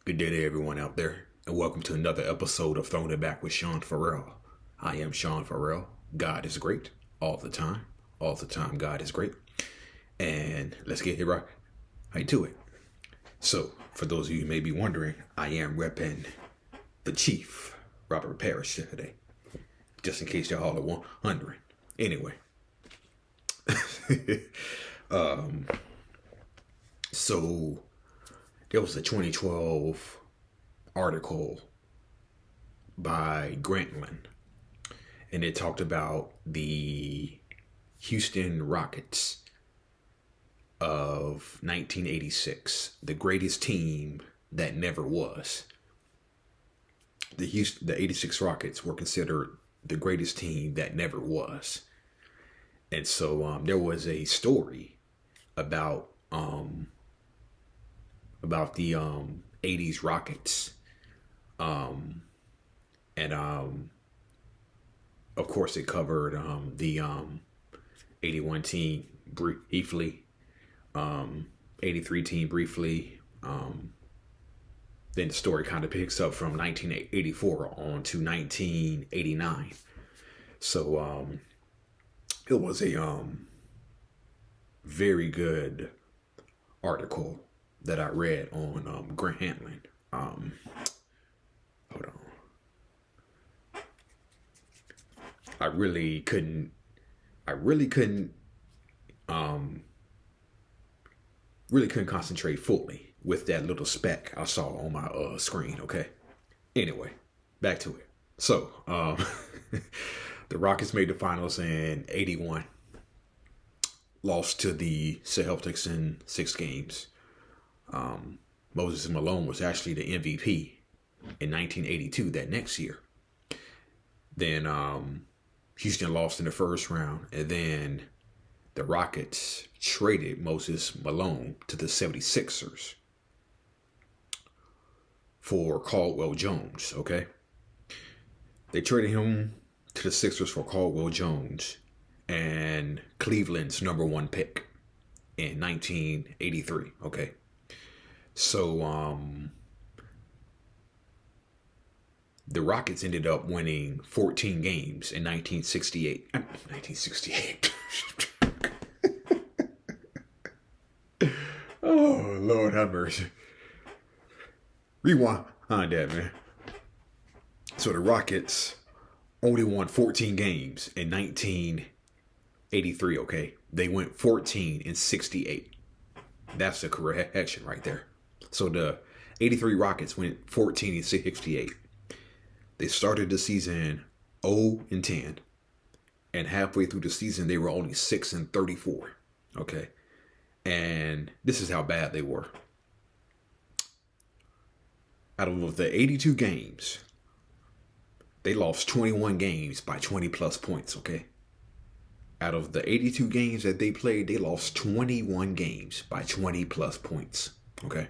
Good day to everyone out there, and welcome to another episode of Throwing It Back with Sean Farrell. I am Sean Farrell. God is great all the time. All the time, God is great. And let's get right to it. So, for those of you who may be wondering, I am repping the Chief, Robert Parrish, today. Just in case y'all are wondering. Anyway. So there was a 2012 article by Grantland, and it talked about the Houston Rockets of 1986, the greatest team that never was. The 86 Rockets were considered the greatest team that never was. And so there was a story about the 80s Rockets. And of course it covered the 81 team briefly, 83 team briefly. Then the story kind of picks up from 1984 on to 1989. So it was a very good article that I read on Grantland. Hold on. I really couldn't concentrate fully with that little speck I saw on my screen. Okay. Anyway, back to it. So, the Rockets made the finals in 81. Lost to the Celtics in 6 games. Moses Malone was actually the MVP in 1982, that next year. Then Houston lost in the first round, and then the Rockets traded Moses Malone to the 76ers for Caldwell Jones, okay? They traded him to the Sixers for Caldwell Jones and Cleveland's number 1 pick in 1983, okay? So, the Rockets ended up winning 14 games in 1968. 1968. Oh, Lord have mercy. Rewind that, man. So the Rockets only won 14 games in 1983, okay? They went 14 in 68. That's the correction right there. So the 83 Rockets went 14 and 68. They started the season 0-10, and halfway through the season they were only 6-34. Okay, and this is how bad they were. Out of the 82 games, they lost 21 games by 20 plus points. Okay, out of the 82 games that they played, they lost 21 games by 20 plus points. Okay.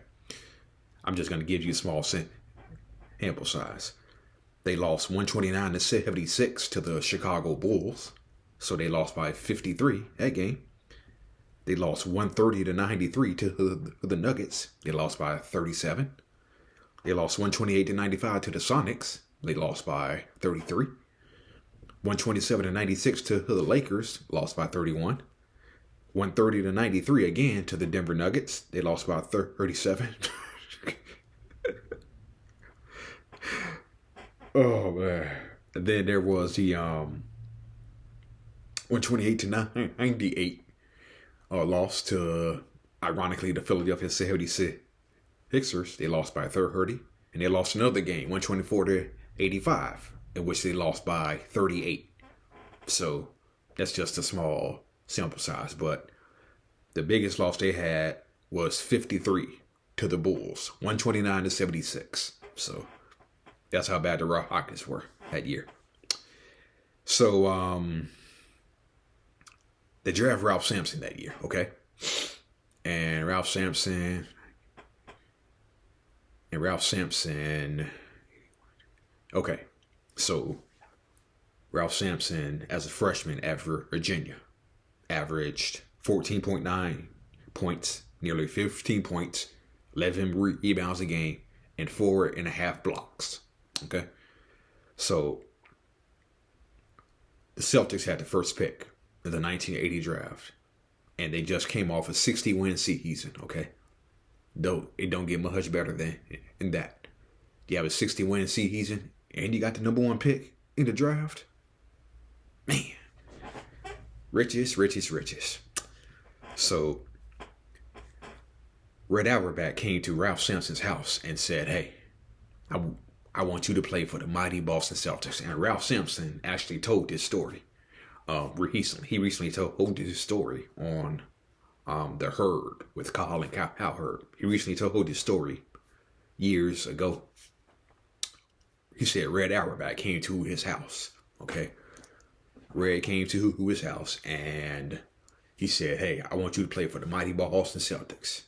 I'm just going to give you a small sample size. They lost 129-76 to the Chicago Bulls. So they lost by 53 that game. They lost 130-93 to the Nuggets. They lost by 37. They lost 128-95 to the Sonics. They lost by 33. 127-96 to the Lakers. Lost by 31. 130-93 again to the Denver Nuggets. They lost by 37. Oh man. And then there was the 128-98 loss to, ironically, the Philadelphia 76ers. They lost by 30, and they lost another game, 124-85, in which they lost by 38. So that's just a small sample size, but the biggest loss they had was 53 to the Bulls, 129-76. So that's how bad the Rockets were that year. So they draft Ralph Sampson that year, okay? And Ralph Sampson, okay. So Ralph Sampson, as a freshman at Virginia, averaged 14.9 points, nearly 15 points, 11 rebounds a game, and 4.5 blocks. Okay. So the Celtics had the first pick in the 1980 draft, and they just came off a 60-win season. Okay. Though it don't get much better than that. You have a 60-win season, and you got the number 1 pick in the draft. Man, riches. So Red Auerbach came to Ralph Sampson's house and said, "Hey, I want you to play for the mighty Boston Celtics." And Ralph Sampson actually told this story recently. He recently told this story on The Herd with Kyle and Hal Herd. He recently told this story years ago. He said Red Auerbach came to his house. Okay. Red came to his house and he said, "Hey, I want you to play for the mighty Boston Celtics."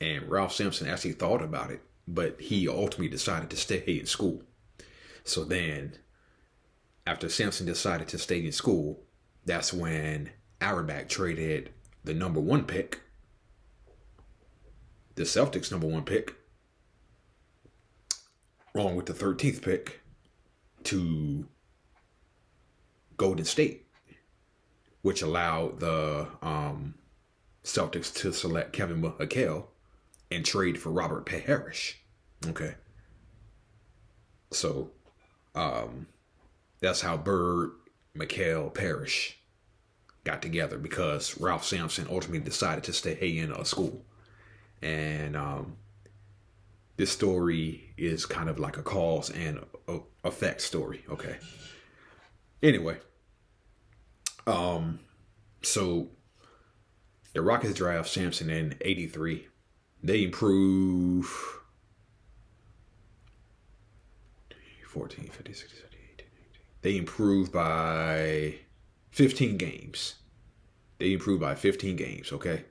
And Ralph Sampson actually thought about it, but he ultimately decided to stay in school. So then, after Sampson decided to stay in school, that's when Auerbach traded the number 1 pick, the Celtics' number 1 pick, along with the 13th pick, to Golden State, which allowed the Celtics to select Kevin McHale and trade for Robert Parrish. Okay. So that's how Bird, McHale, Parrish got together, because Ralph Sampson ultimately decided to stay in school. And this story is kind of like a cause and effect story. Okay. Anyway, so the Rockets draft Sampson in 83. They improve 14, 15, 16, 17, 18, 19. They improve by 15 games. They improved by 15 games, okay?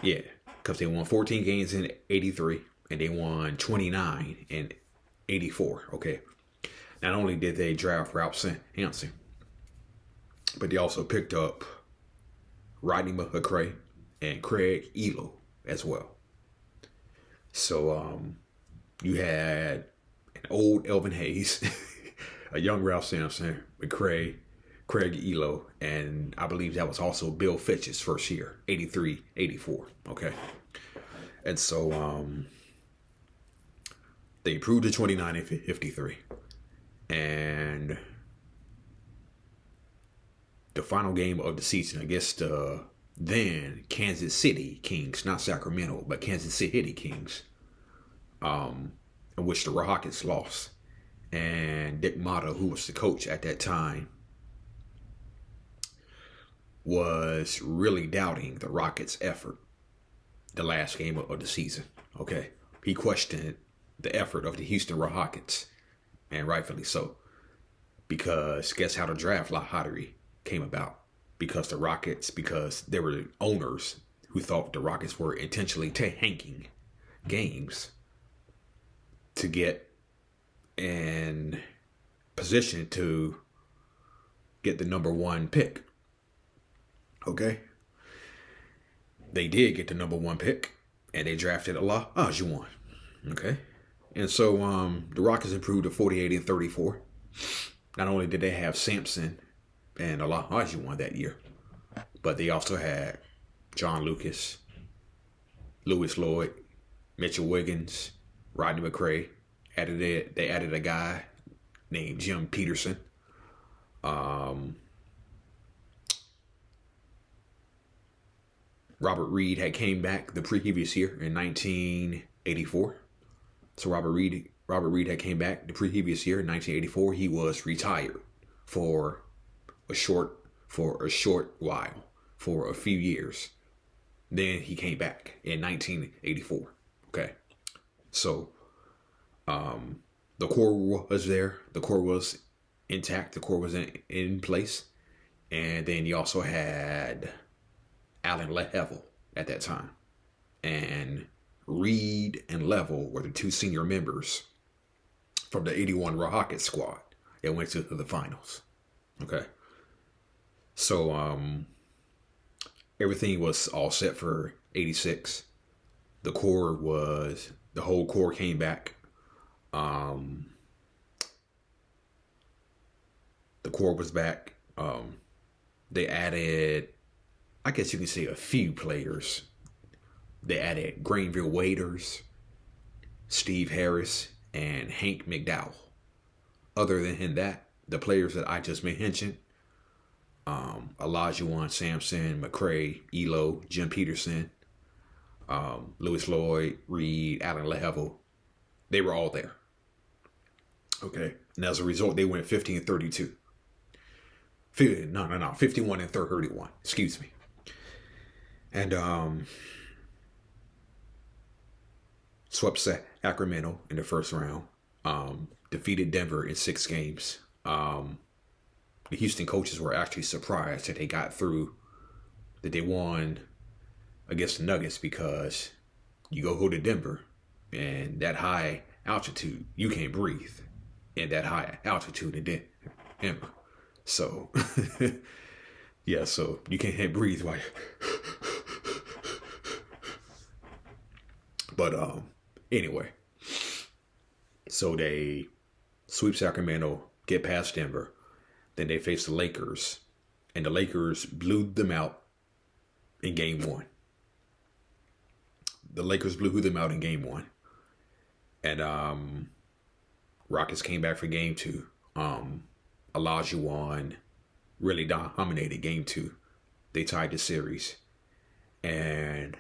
Yeah, because they won 14 games in 83, and they won 29 in 84, okay? Not only did they draft Ralph Sampson, but they also picked up Rodney McCray and Craig Elo as well. So you had an old Elvin Hayes, a young Ralph Sampson, McCray, Craig Elo, and I believe that was also Bill Fitch's first year, 83, 84. Okay. And so they improved to 29 and 53. And the final game of the season against the then Kansas City Kings, not Sacramento, but Kansas City Kings, in which the Rockets lost. And Dick Motta, who was the coach at that time, was really doubting the Rockets' effort the last game of the season. Okay. He questioned the effort of the Houston Rockets, and rightfully so. Because guess how the draft lottery came about? Because there were owners who thought the Rockets were intentionally tanking games to get in position to get the number 1 pick. Okay? They did get the number 1 pick, and they drafted Olajuwon. Okay? And so the Rockets improved to 48 and 34. Not only did they have Sampson and Olajuwon that year, but they also had John Lucas, Louis Lloyd, Mitchell Wiggins, Rodney McCray. They added a guy named Jim Peterson. Robert Reed had came back the previous year in 1984. So Robert Reed had came back the previous year in 1984. He was retired for a short while, for a few years. Then he came back in 1984. Okay. So the core was there. The core was intact. The core was in place. And then you also had Allen Level at that time. And Reed and Level were the 2 senior members from the 81 Rockets squad that went to the finals. Okay. So everything was all set for 86. The core was The whole core came back. Um, the core was back. They added, I guess you can say, a few players. They added Greenville Waiters, Steve Harris, and Hank McDowell. Other than that, the players that I just mentioned, Elijah Sampson, McCray, Elo, Jim Peterson, Lewis Lloyd, Reed, Alan Lehevel, they were all there. Okay. And as a result, they went 50-32. 51-31. Excuse me. And swept Sacramento in the first round. Defeated Denver in 6 games. The Houston coaches were actually surprised that they got through, that they won against the Nuggets, because you go to Denver and that high altitude, you can't breathe in that high altitude in Denver. So, yeah, so you can't breathe while But anyway, so they sweep Sacramento, get past Denver, then they face the Lakers, and the Lakers blew them out in game 1. The Lakers blew them out in game 1. And Rockets came back for game 2. Olajuwon really dominated game 2. They tied the series. And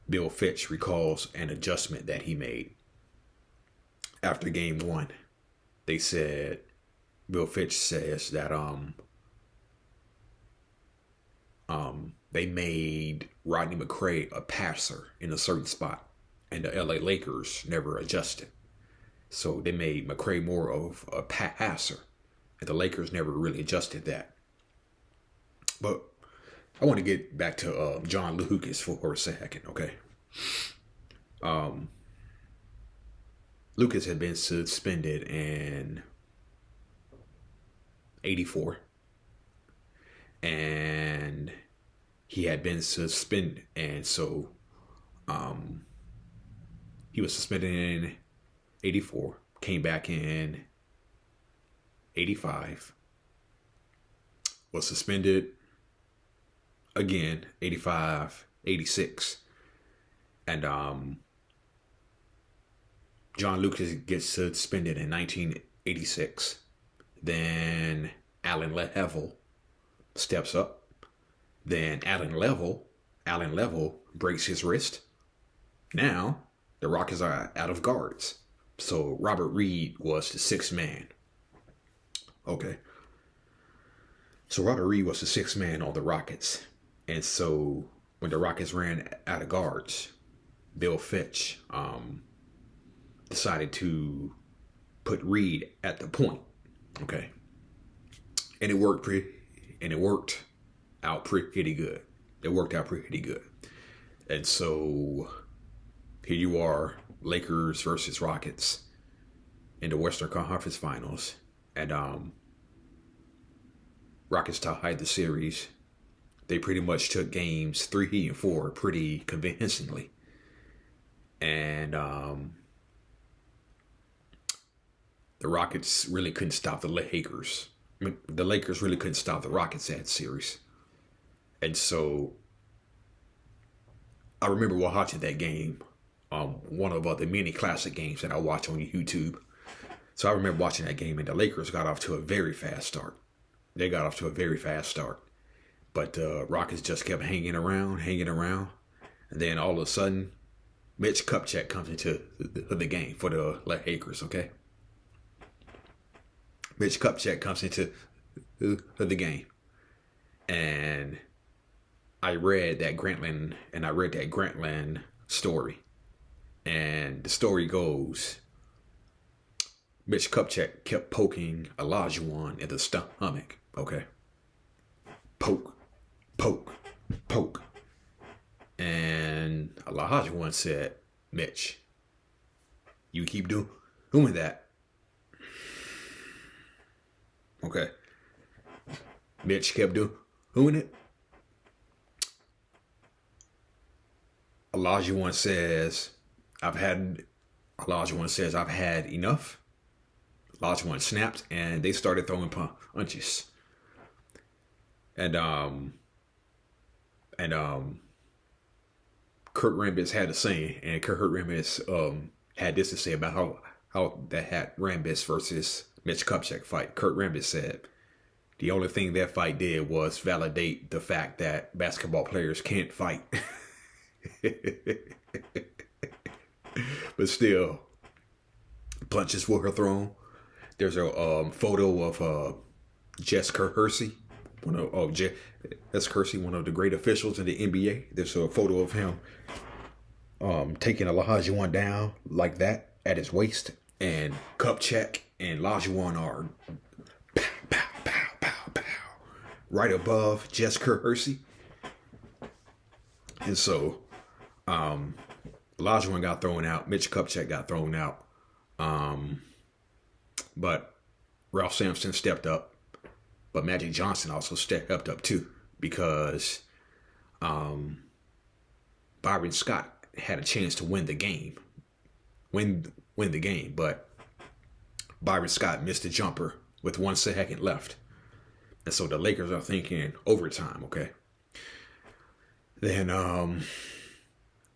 Bill Fitch recalls an adjustment that he made after game 1. They said, Bill Fitch says that they made Rodney McCray a passer in a certain spot, and the LA Lakers never adjusted. So they made McCray more of a passer, and the Lakers never really adjusted that. But I want to get back to John Lucas for a second, okay? Lucas had been suspended in 84, and he had been suspended, and so he was suspended in 84, came back in 85, was suspended again 85, 86, and John Lucas gets suspended in 1986. Then Alan Lehevel steps up. Then Alan Level breaks his wrist. Now the Rockets are out of guards. So Robert Reed was the 6th man. Okay. So Robert Reed was the 6th man on the Rockets. And so when the Rockets ran out of guards, Bill Fitch decided to put Reed at the point. Okay. And it worked out pretty good. It worked out pretty good. And so here you are, Lakers versus Rockets in the Western Conference Finals. And Rockets tied the series. They pretty much took games 3 and 4 pretty convincingly. And the Rockets really couldn't stop the Lakers. I mean, the Lakers really couldn't stop the Rockets that series. And so I remember watching that game, one of the many classic games that I watch on YouTube. So I remember watching that game, and the Lakers got off to a very fast start. They got off to a very fast start. But Rockets just kept hanging around. And then all of a sudden, Mitch Kupchak comes into the game for the Lakers, okay? Mitch Kupchak comes into the game. And I read that Grantland story. And the story goes, Mitch Kupchak kept poking Olajuwon in the stomach. Okay. Poke. And Olajuwon said, Mitch, you keep doing that. Okay. Mitch kept doing it. Olajuwon says, I've had, Olajuwon says, I've had enough. Olajuwon snapped, and they started throwing punches. And and Kurt Rambis had a saying, and Kurt Rambis had this to say about how that had Rambis versus Mitch Kupchak fight. Kurt Rambis said the only thing that fight did was validate the fact that basketball players can't fight. But still, punches were thrown. There's a photo of Jess Kersey, Jess Kersey, one of the great officials in the NBA. There's a photo of him taking Olajuwon down like that at his waist, and Kupchak and Olajuwon are pow, pow, pow, pow, pow, right above Jess Kersey. And so Olajuwon got thrown out. Mitch Kupchak got thrown out. But Ralph Sampson stepped up. But Magic Johnson also stepped up too, because Byron Scott had a chance to win the game. Win the game, but Byron Scott missed a jumper with 1 second left. And so the Lakers are thinking overtime, okay? Then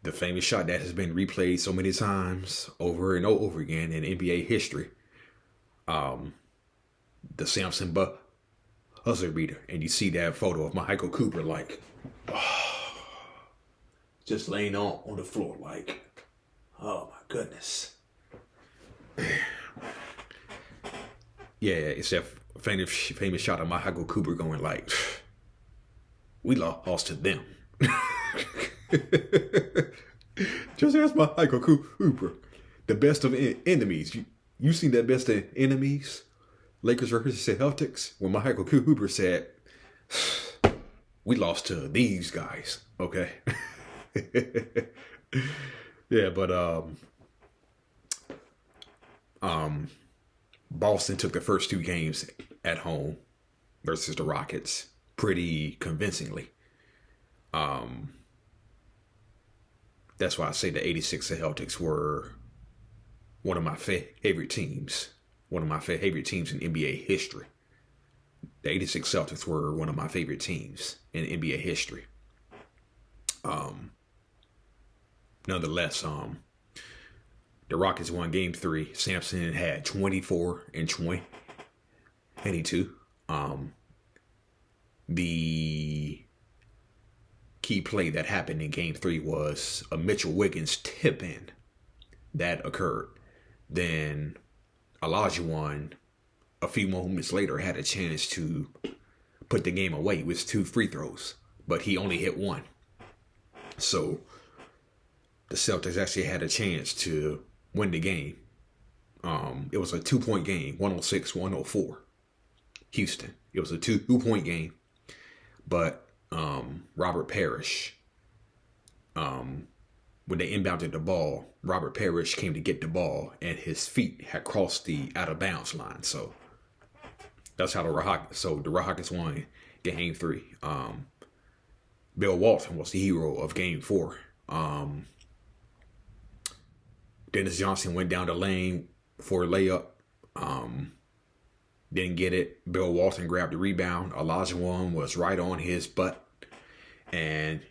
the famous shot that has been replayed so many times over and over again in NBA history. The Sampson buzzer beater. And you see that photo of Michael Cooper like, just laying on the floor like, oh my goodness. Yeah, it's that famous shot of Michael Cooper going like, we lost to them. Just ask Michael Cooper. The best of enemies. You seen that best of enemies? Lakers versus Celtics? When Michael Cooper said, we lost to these guys. Okay. Yeah, but Boston took the first 2 games at home versus the Rockets pretty convincingly. That's why I say the 86 Celtics were one of my favorite teams. One of my favorite teams in NBA history. The 86 Celtics were one of my favorite teams in NBA history. Nonetheless, the Rockets won Game 3. Sampson had 24 and 22. The key play that happened in Game 3 was a Mitchell Wiggins tip-in that occurred. Then Olajuwon, a few moments later, had a chance to put the game away with 2 free throws, but he only hit 1. So the Celtics actually had a chance to win the game. It was a 2-point game, 106-104. Houston. It was a 2-point game, but Robert Parrish, when they inbounded the ball, Robert Parrish came to get the ball, and his feet had crossed the out of bounds line. So that's how the Rockets won Game 3. Bill Walton was the hero of Game 4. Dennis Johnson went down the lane for a layup. Didn't get it. Bill Walton grabbed the rebound. Olajuwon was right on his butt. And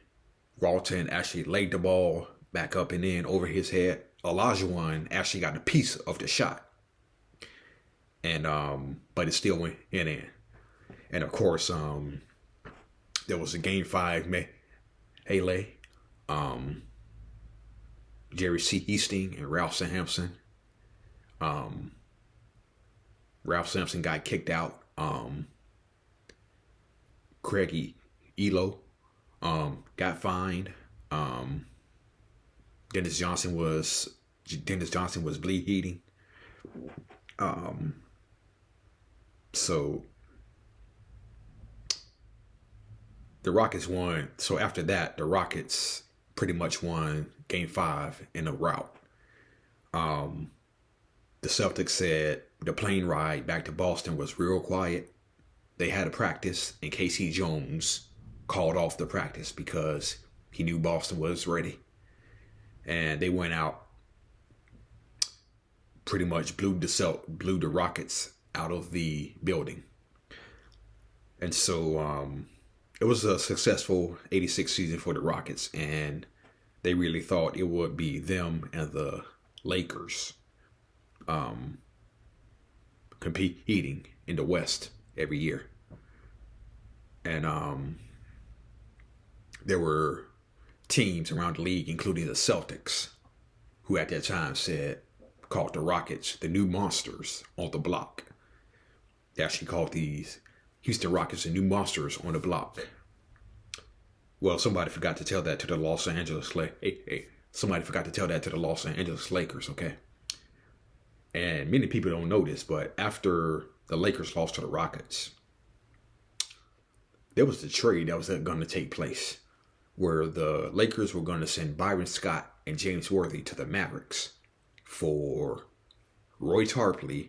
Walton actually laid the ball back up and in over his head. Olajuwon actually got a piece of the shot. And but it still went in. And of course, there was a Game 5 melee. Jerry C. Easting and Ralph Sampson. Ralph Sampson got kicked out. Craig Elo got fined. Dennis Johnson was bleeding. So the Rockets won. So after that, the Rockets pretty much won Game 5 in a rout. The Celtics said the plane ride back to Boston was real quiet. They had a practice, and Casey Jones called off the practice because he knew Boston was ready. And they went out pretty much blew the Rockets out of the building. And so it was a successful 86 season for the Rockets, and they really thought it would be them and the Lakers competing in the West every year. And there were teams around the league, including the Celtics, who at that time called the Rockets the new monsters on the block. They actually called these Houston Rockets the new monsters on the block. Well, somebody forgot to tell that to the Los Angeles somebody forgot to tell that to the Los Angeles Lakers, okay? And many people don't know this, but after the Lakers lost to the Rockets, there was the trade that was going to take place where the Lakers were going to send Byron Scott and James Worthy to the Mavericks for Roy Tarpley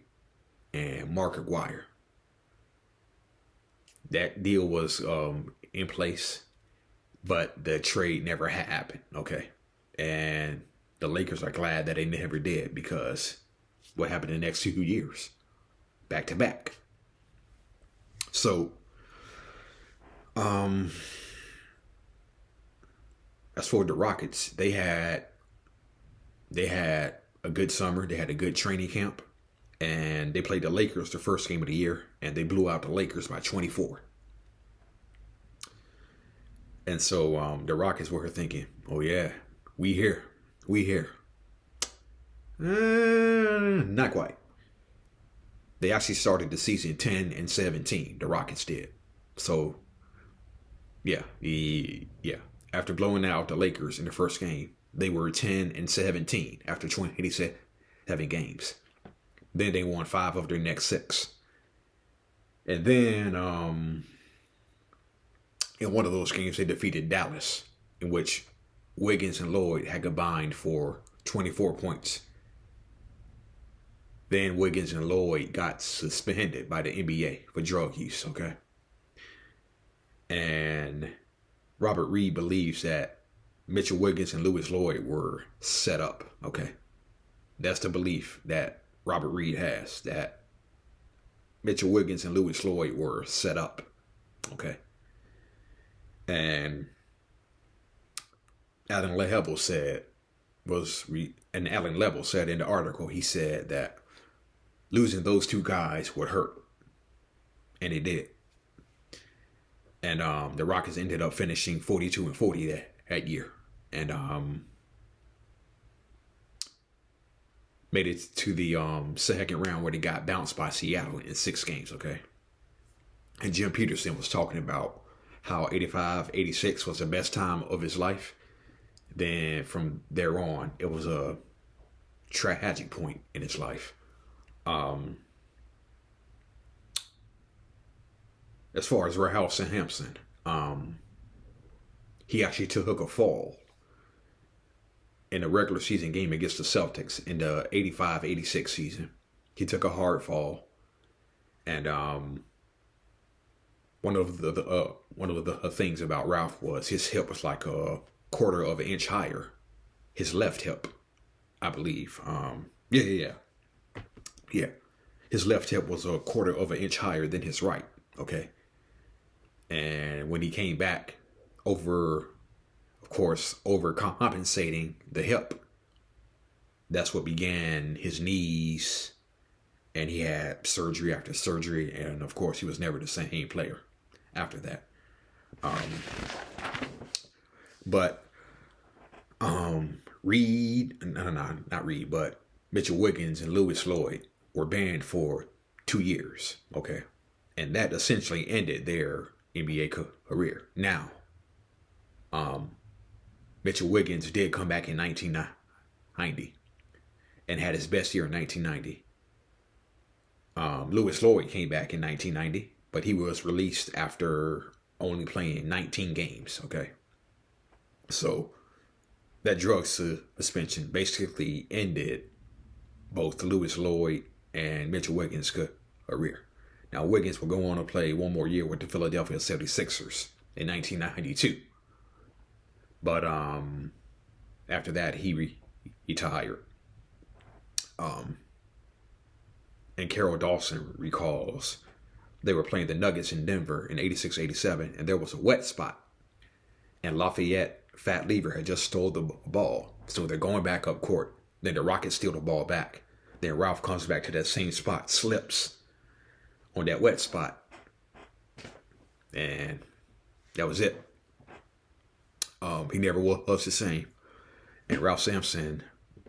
and Mark Aguirre. That deal was in place, but the trade never happened, okay? And the Lakers are glad that they never did, because what happened in the next 2 years? Back to back. So, as for the Rockets, they had a good summer. They had a good training camp, and they played the Lakers the first game of the year, and they blew out the Lakers by 24. And so the Rockets were thinking, "Oh yeah, we here. Not quite. They actually started the season 10-17. The Rockets did. So yeah. After blowing out the Lakers in the first game, they were 10-17 after 27 games. Then they won 5 of their next 6. And then in one of those games, they defeated Dallas, in which Wiggins and Lloyd had combined for 24 points. Then Wiggins and Lloyd got suspended by the NBA for drug use, okay? And Robert Reed believes that Mitchell Wiggins and Louis Lloyd were set up, okay? That's the belief that Robert Reed has, that Mitchell Wiggins and Louis Lloyd were set up, okay? And Alan Lebel said in the article, he said that losing those two guys would hurt. And it did. And the Rockets ended up finishing 42-40 that year. And made it to the second round, where they got bounced by Seattle in 6 games, okay? And Jim Peterson was talking about how 85-86 was the best time of his life. Then from there on, it was a tragic point in his life. As far as Rahal Hampson, he actually took a fall in a regular season game against the Celtics in the 85-86 season. He took a hard fall, and one of the things about Ralph was his hip was like a quarter of an inch higher. His left hip, I believe. Yeah. His left hip was a quarter of an inch higher than his right. Okay. And when he came back, overcompensating the hip, that's what began his knees, and he had surgery after surgery, and of course he was never the same player after that. But Mitchell Wiggins and Louis Lloyd were banned for 2 years, okay? And that essentially ended their NBA career. Now, Mitchell Wiggins did come back in 1990 and had his best year in 1990. Louis Lloyd came back in 1990, but he was released after only playing 19 games, okay? So that drug suspension basically ended both Louis Lloyd and Mitchell Wiggins' career. Now, Wiggins will go on to play one more year with the Philadelphia 76ers in 1992. But after that, he retired. And Carol Dawson recalls they were playing the Nuggets in Denver in 86-87, and there was a wet spot. And Lafayette, Fat Lever, had just stole the ball. So they're going back up court. Then the Rockets steal the ball back. Then Ralph comes back to that same spot, slips on that wet spot. And that was it. He never was the same. And Ralph Sampson,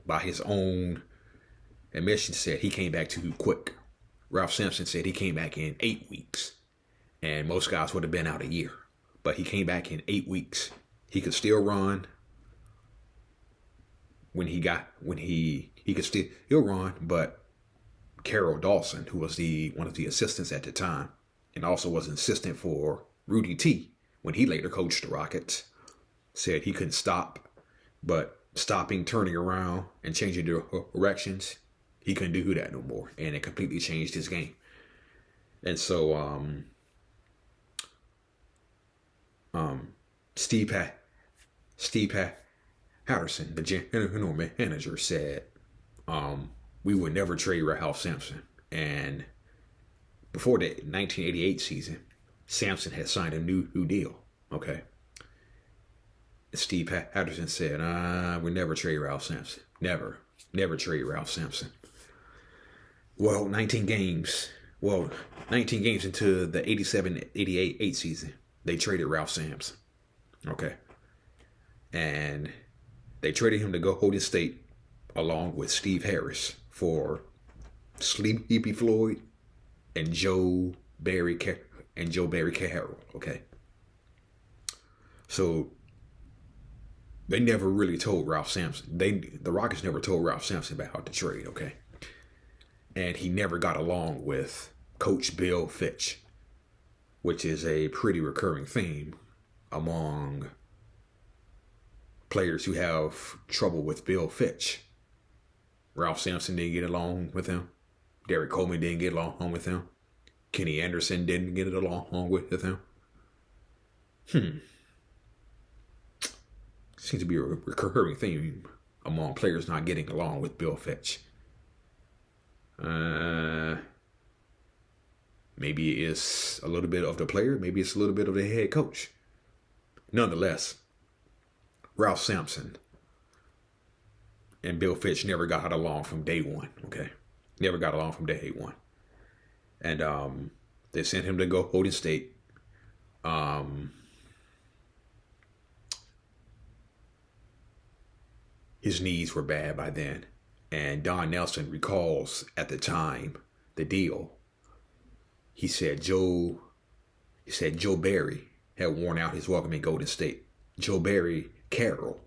by his own admission, said he came back too quick. Ralph Sampson said he came back in 8 weeks. And most guys would have been out a year. But he came back in 8 weeks. He could still run he could still run, but Carol Dawson, who was one of the assistants at the time, and also was an assistant for Rudy T when he later coached the Rockets, said he couldn't stop, but stopping, turning around, and changing directions, he couldn't do that no more, and it completely changed his game. And so Steve Patterson, the general manager, said we would never trade Ralph Sampson. And before the 1988 season, Sampson had signed a new deal. Okay. Steve Patterson said, we'll never trade Ralph Sampson. Never trade Ralph Sampson. Well, 19 games into the 87-88 season, they traded Ralph Sampson. Okay. And they traded him to go Golden State along with Steve Harris for Sleepy Floyd and Joe Barry Carroll. Okay. So they never really told Ralph Sampson. The Rockets never told Ralph Sampson about the trade, okay? And he never got along with Coach Bill Fitch, which is a pretty recurring theme among players who have trouble with Bill Fitch. Ralph Sampson didn't get along with him. Derek Coleman didn't get along with him. Kenny Anderson didn't get along with him. Seems to be a recurring theme among players not getting along with Bill Fitch. Maybe it's a little bit of the player. Maybe it's a little bit of the head coach. Nonetheless, Ralph Sampson and Bill Fitch never got along from day one. Okay, never got along from day one. And they sent him to go Golden State. His knees were bad by then. And Don Nelson recalls at the time the deal. He said Joe Barry had worn out his welcome in Golden State. Joe Barry Carroll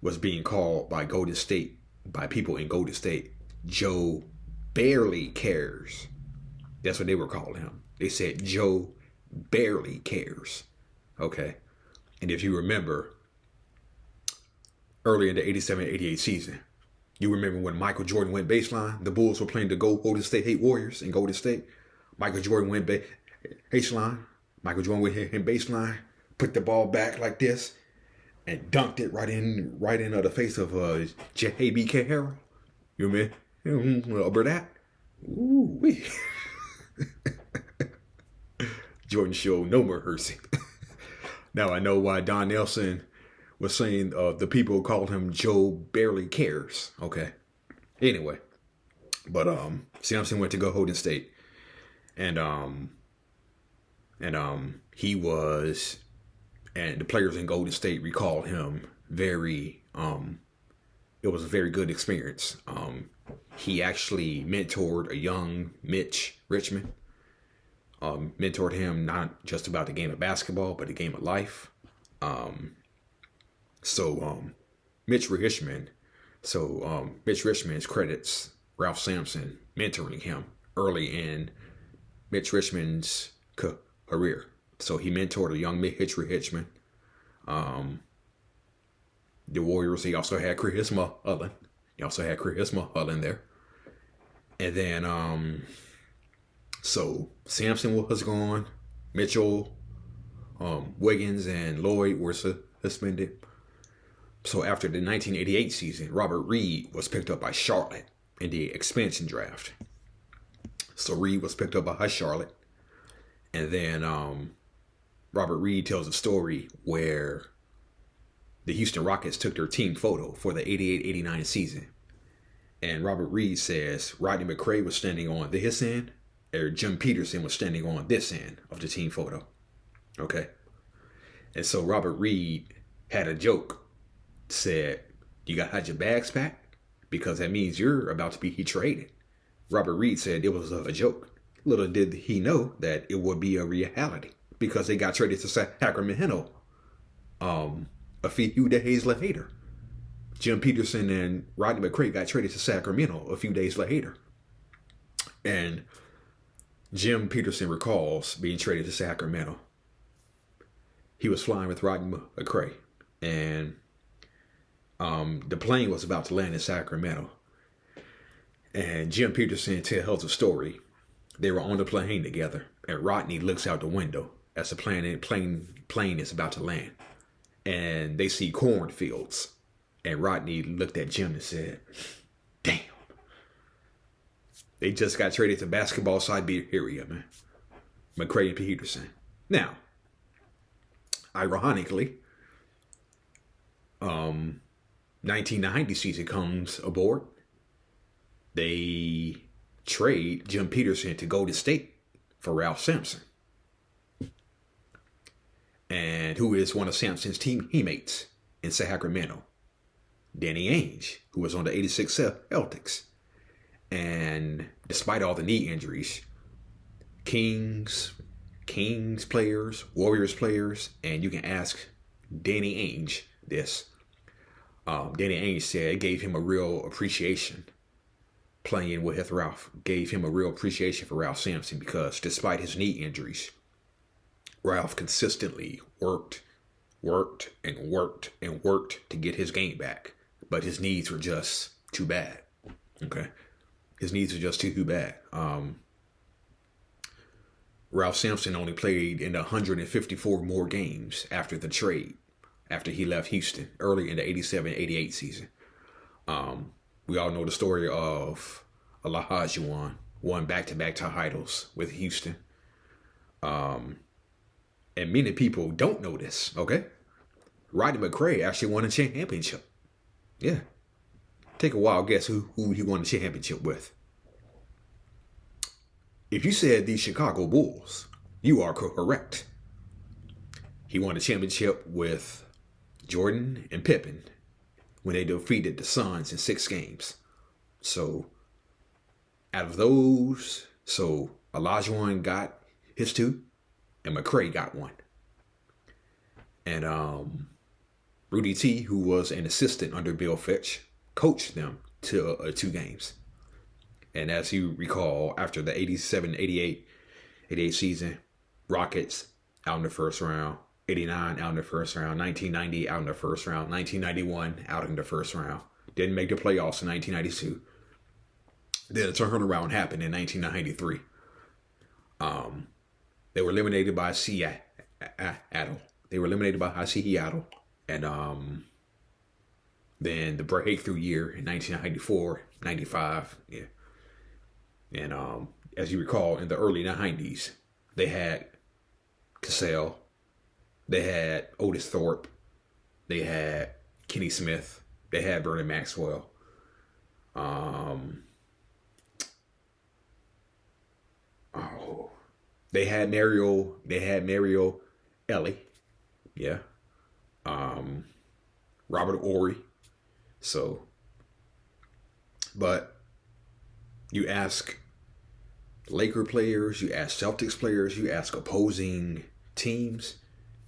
was being called by people in Golden State, Joe barely cares. That's what they were calling him. They said Joe barely cares. Okay. And if you remember, early in the 87-88 season, you remember when Michael Jordan went baseline? The Bulls were playing the Golden State Hate Warriors in Golden State. Michael Jordan went baseline. Michael Jordan went in baseline, put the ball back like this, and dunked it right in the face of J.B. Carroll. You remember that? Ooh wee. Jordan showed no mercy. Now I know why Don Nelson was saying the people called him Joe barely cares. Okay. Anyway, but Sampson went to go Golden State, and he was, and the players in Golden State recalled him very. It was a very good experience. He actually mentored a young Mitch Richmond. Mentored him not just about the game of basketball, but the game of life. Mitch Richmond credits Ralph Sampson mentoring him early in Mitch Richmond's career. So he mentored a young Mitch Richmond. The Warriors, he also had Chris Mullin. There. And then, so Sampson was gone. Mitchell, Wiggins, and Lloyd were suspended. So after the 1988 season, Robert Reed was picked up by Charlotte in the expansion draft. So Reed was picked up by Charlotte. And then Robert Reed tells a story where the Houston Rockets took their team photo for the 88-89 season. And Robert Reed says Rodney McCray was standing on this end, or Jim Peterson was standing on this end of the team photo. Okay? And so Robert Reed had a joke, said, "You got to have your bags packed? Because that means you're about to be traded." Robert Reed said it was a joke. Little did he know that it would be a reality, because they got traded to Sacramento a few days later. Jim Peterson and Rodney McCray got traded to Sacramento a few days later. And Jim Peterson recalls being traded to Sacramento. He was flying with Rodney McCray, and the plane was about to land in Sacramento. And Jim Peterson tells a story. They were on the plane together, and Rodney looks out the window as the plane is about to land. And they see cornfields. And Rodney looked at Jim and said, "Damn. They just got traded to basketball Siberia, man." McCray and Peterson. Now, ironically, 1990 season comes aboard. They trade Jim Peterson to Golden State for Ralph Sampson, and who is one of Sampson's teammates in Sacramento, Danny Ainge, who was on the 86 Celtics. And despite all the knee injuries, Kings players, Warriors players, and you can ask Danny Ainge this. Danny Ainge said it gave him a real appreciation playing with Ralph, gave him a real appreciation for Ralph Sampson, because despite his knee injuries, Ralph consistently worked to get his game back. But his knees were just too bad. Okay? His knees were just too bad. Ralph Sampson only played in 154 more games after the trade, after he left Houston early in the 87-88 season. We all know the story of Olajuwon won back-to-back titles with Houston. And many people don't know this, okay? Rodney McCray actually won a championship. Yeah. Take a wild guess who he won the championship with. If you said the Chicago Bulls, you are correct. He won the championship with Jordan and Pippen when they defeated the Suns in 6 games. So, out of those, Olajuwon got his 2, and McCray got 1. And Rudy T, who was an assistant under Bill Fitch, coached them to 2 games. And as you recall, after the 87-88 season, Rockets out in the first round, 89 out in the first round, 1990 out in the first round, 1991 out in the first round. Didn't make the playoffs in 1992. Then a turnaround happened in 1993. They were eliminated by Seattle. And then the breakthrough year in 1994, 95. Yeah. And as you recall, in the early 90s, they had Cassell, they had Otis Thorpe, they had Kenny Smith, they had Vernon Maxwell. They had Mario Ellie. Yeah. Robert Ory. So, but you ask Laker players, you ask Celtics players, you ask opposing teams,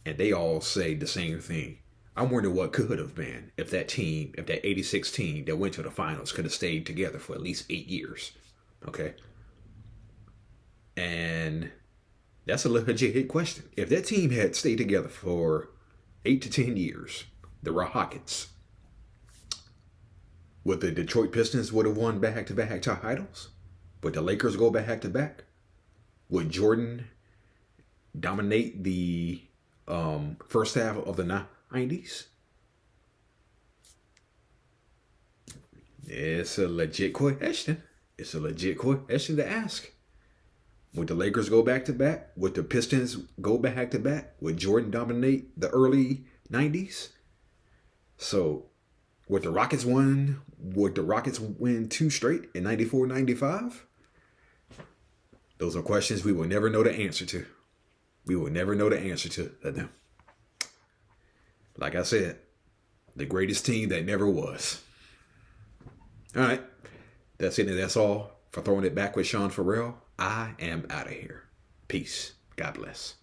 and they all say the same thing. I wonder what could have been if that 86 team that went to the finals could have stayed together for at least 8 years. Okay? And that's a legit question. If that team had stayed together for 8 to 10 years, the Rockets, would the Detroit Pistons would have won back-to-back titles? Would the Lakers go back-to-back? Would Jordan dominate the first half of the 90s? It's a legit question. It's a legit question to ask. Would the Lakers go back to back? Would the Pistons go back to back? Would Jordan dominate the early 90s? So, would the Rockets win? Would the Rockets win 2 straight in 94, 95? Those are questions we will never know the answer to. We will never know the answer to them. Like I said, the greatest team that never was. All right. That's it and that's all for Throwing It Back with Sean Farrell. I am out of here. Peace. God bless.